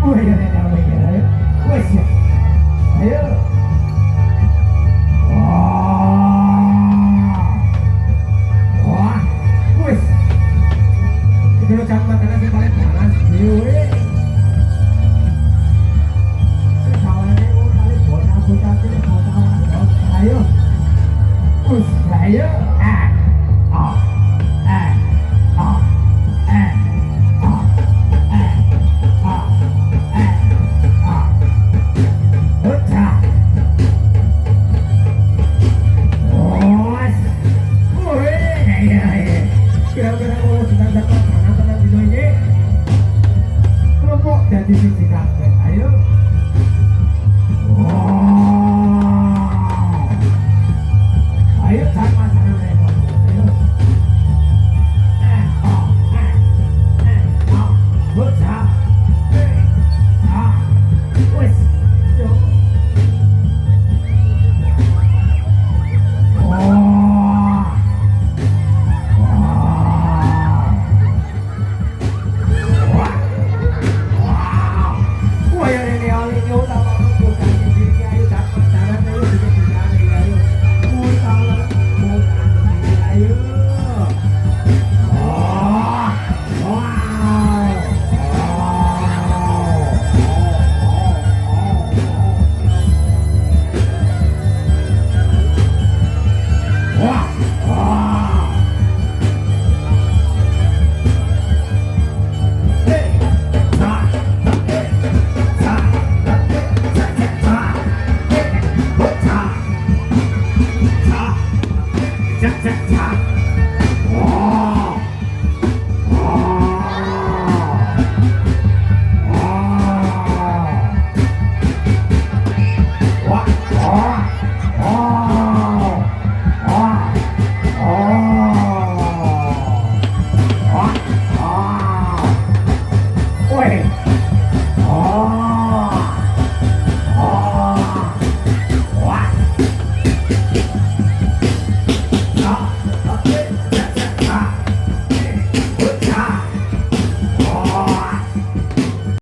Wih, ya. Wih, ya. Ayo. Wah. Wah. Wih. Itu cak makanan sing paling panas. Dewe. Kawanane paling bonang bocah iki bocah. Ayo. Wih, ayo. Ah. Ah. Ah. Ah. Ah. Ah. Ah. Ah. Bocah. Bos. Wih, ya. Kira-kira kalau sudah dapat tenang-tenang di sini, kelompok jadi sisi kabeh. Ayo.